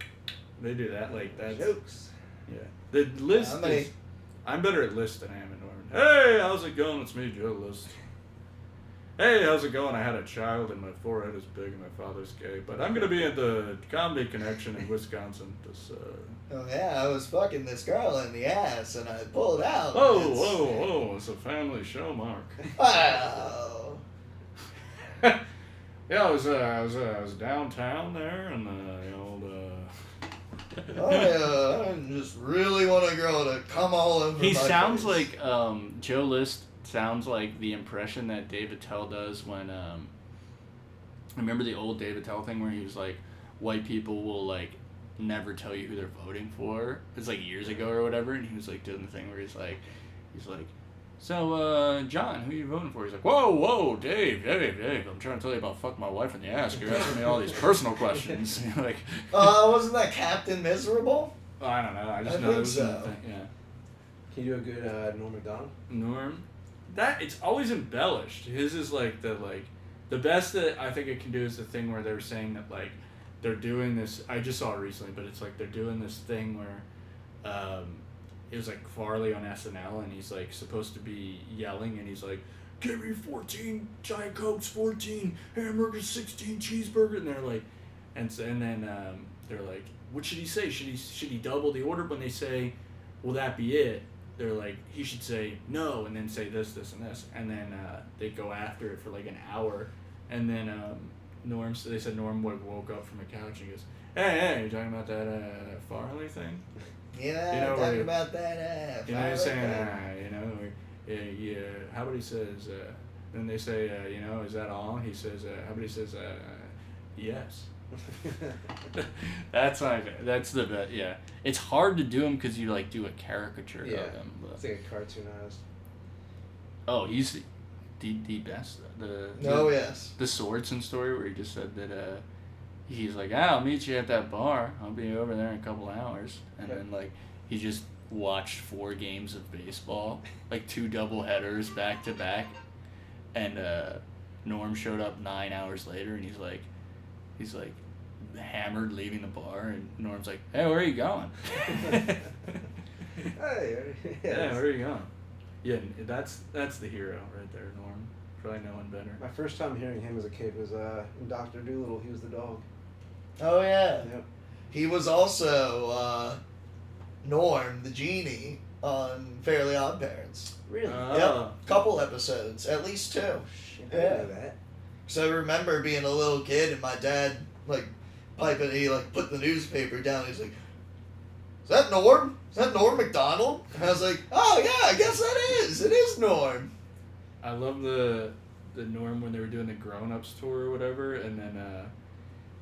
They do that like that. Jokes. Yeah. The list is... I'm better at list than I am at Norman. Hey, how's it going? It's me, Joe List. Hey, how's it going? I had a child and my forehead is big and my father's gay, but I'm gonna be at the Comedy Connection in Wisconsin this. Oh yeah, I was fucking this girl in the ass and I pulled out. Oh, it's a family show, Mark. Wow. Yeah, I was downtown there and the old. Oh yeah, I just really want a girl to come all over. He my sounds face. like Joe List sounds like the impression that Dave Attell does when remember the old Dave Attell thing where he was like, white people will like never tell you who they're voting for. It's like years ago or whatever, and he was like doing the thing where he's like, so John, who are you voting for? He's like, whoa, Dave, I'm trying to tell you about fuck my wife in the ass. You're asking me all these personal questions. Like, wasn't that Captain Miserable? I don't know. I just I know it think was so. in the thing. Yeah. Can you do a good Norm Macdonald? Norm, that it's always embellished. His is like the best that I think it can do is the thing where they're saying that like they're doing this. I just saw it recently, but it's like they're doing this thing where it was like Farley on SNL, and he's like supposed to be yelling, and he's like, "Give me 14 Giant Cokes, 14 hamburgers, 16 cheeseburgers," and they're like, and then they're like, "What should he say? Should he double the order?" When they say, "Will that be it?" They're like, he should say no, and then say this, and this, and then they go after it for like an hour, and then they said Norm woke up from a couch and he goes, "Hey, you talking about that Farley thing?" Yeah, You know, talking about that. You know, he's saying, yeah. How about he says? Then they say, is that all? He says, how about he says, yes. That's the best. Yeah, it's hard to do him because you like do a caricature of him. But. It's like a cartoonized. Oh, he's the best. Yes. The Swordson story where he just said that he's like, I'll meet you at that bar. I'll be over there in a couple hours, and then like he just watched 4 games of baseball, like 2 doubleheaders back to back, and Norm showed up 9 hours later, and he's like hammered leaving the bar, and Norm's like, "Hey, where are you going?" Hey, yeah, where are you going? Yeah, that's the hero right there, Norm. Probably no one better. My first time hearing him as a kid was in Dr. Dolittle. He was the dog. Oh yeah. Yep. He was also Norm, the genie, on Fairly Odd Parents. Really? Yep. Couple episodes, at least 2. Shit, I didn't know that. So I remember being a little kid and my dad like piping. He like put the newspaper down. He's like, "Is that Norm? Is that Norm Macdonald?" And I was like, "Oh yeah, I guess that is. It is Norm." I love the Norm when they were doing the Grown Ups tour or whatever, and then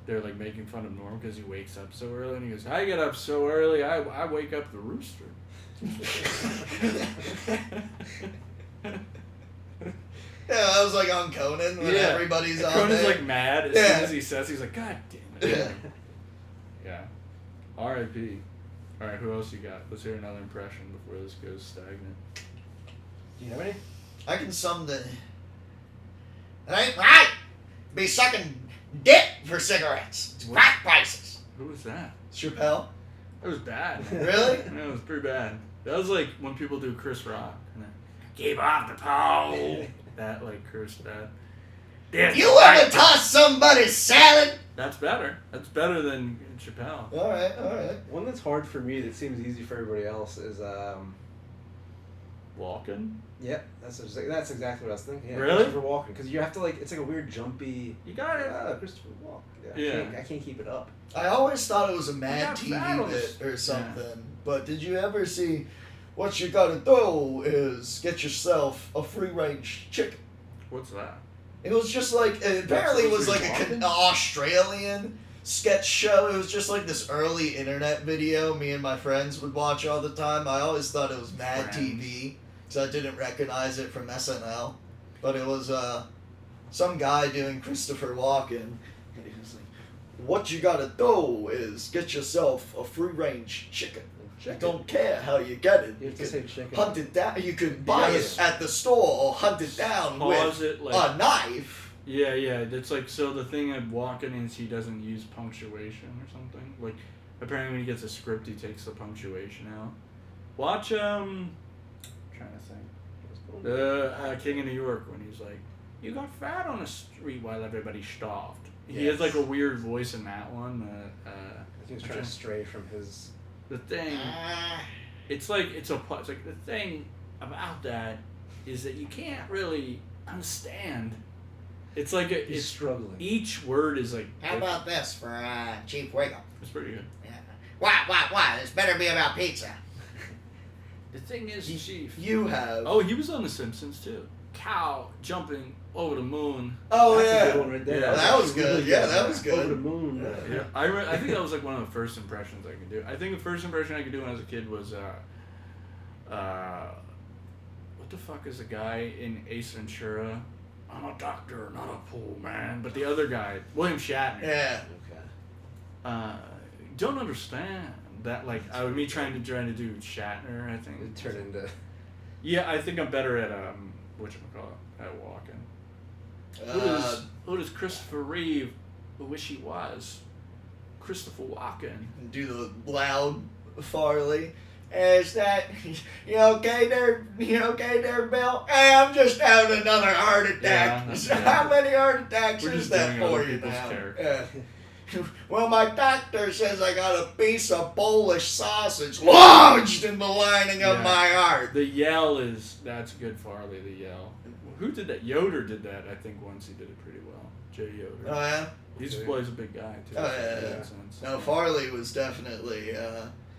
they're like making fun of Norm because he wakes up so early, and he goes, "I get up so early, I wake up the rooster." Yeah, I was like on Conan when everybody's on Conan's there. like mad as soon as he says, he's like, "God damn it." Yeah. Yeah. R.I.P. All right, who else you got? Let's hear another impression before this goes stagnant. Do you have any? I can sum the. It ain't right. Be sucking dick for cigarettes. It's crack prices. Who was that? Chappelle. That was bad. Really? Yeah, it was pretty bad. That was like when people do Chris Rock. And then, "Keep off the pole." That like cursed bad. You ever toss somebody's salad? That's better. That's better than Chappelle. All right. One that's hard for me that seems easy for everybody else is Walking? Yep, that's exactly what I was thinking. Yeah, Really? Christopher Walken, because you have to like it's like a weird jumpy. You got it. Christopher Walken. Yeah. I can't keep it up. I always thought it was a We Mad got TV battles. bit or something. But did you ever see? What you gotta do is get yourself a free-range chicken. What's that? It was just like apparently it was like an Australian sketch show. It was just like this early internet video me and my friends would watch all the time. I always thought it was Mad TV because I didn't recognize it from SNL, but it was some guy doing Christopher Walken. And he was like, "What you gotta do is get yourself a free-range chicken. I don't care how you get it. You have to say chicken. Hunt it down. You can buy it at the store or hunt it down Pause with it like a knife." Yeah. It's like, so the thing I'm walking is he doesn't use punctuation or something. Like, apparently when he gets a script, he takes the punctuation out. Watch, trying to think. King of New York, when he's like, you got fat on the street while everybody starved. He has like a weird voice in that one. I think he's trying to stray from his. The thing, it's like the thing about that is that you can't really understand. It's like He's struggling. Each word is like. How about this for Chief Wiggle? It's pretty good. Yeah. Why? This better be about pizza. The thing is, Chief. You have. Oh, he was on The Simpsons too. Cow jumping over the moon. Oh, That's yeah. a good one right there. Yeah, that was good. Really Yeah, that was good. Over the moon. Yeah, I think that was like one of the first impressions I could do. I think the first impression I could do when I was a kid was what the fuck is the guy in Ace Ventura? I'm a doctor, not a pool man. But the other guy, William Shatner. Yeah. Okay. Don't understand that. Like, me trying to do Shatner. I think It turned into. Yeah, I think I'm better at whatchamacallit, at walking. Who does Christopher Reeve wish he was? Christopher Walken. Do the loud Farley. Is that you okay there? You okay there, Bill? Hey, I'm just having another heart attack. Yeah. How many heart attacks We're is just that doing for other you people's now? characters. Yeah. Well, my doctor says I got a piece of Polish sausage lodged in the lining of my heart. The yell that's good, Farley. The yell. Who did that? Yoder did that. I think once he did it pretty well. Jay Yoder. Oh yeah. He just plays a big guy too. Oh so it yeah. makes sense. No, Farley was definitely.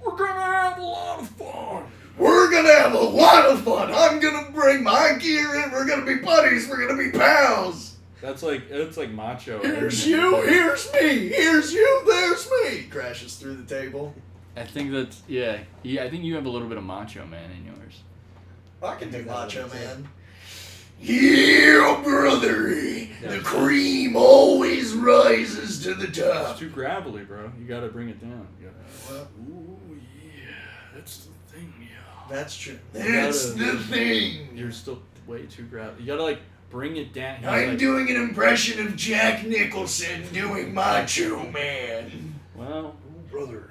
We're gonna have a lot of fun. We're gonna have a lot of fun. I'm gonna bring my gear in. We're gonna be buddies. We're gonna be pals. It's like macho. Here's you, here's me, here's you, there's me. Crashes through the table. I think that's I think you have a little bit of Macho Man in yours. I can do Macho Man. Yeah, brother. The cream always rises to the It's top. too gravelly, bro. You gotta bring it down. You gotta, Well, ooh yeah, that's the thing, yeah. that's true. You That's gotta- the thing. You're still way too gravelly. You gotta like bring it down. He's I'm like, doing an impression of Jack Nicholson doing Macho Man. Well, Brother.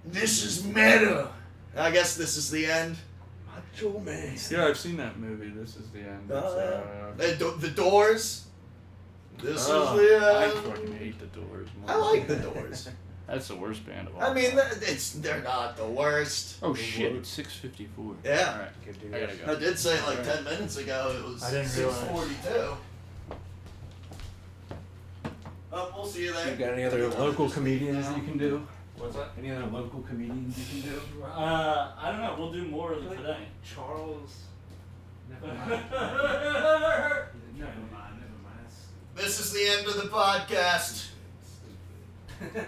This is meta. I guess this is the end. Macho Man. yeah, I've seen that movie. This is the end. The Doors. This is the I end. fucking hate the Doors. I like the Doors. That's the worst band of all. I mean, time. they're not the worst. Oh shit! It's 6:54. Yeah. All right, Could do I gotta this. go. I did say like 10 minutes ago it was I didn't realize. 6:42. Oh, we'll see you there. You got any other local comedians that you can do? What's that? Any other local comedians you can do? I don't know. We'll do more of it today. Charles. Never mind. This is the end of the podcast. Stupid.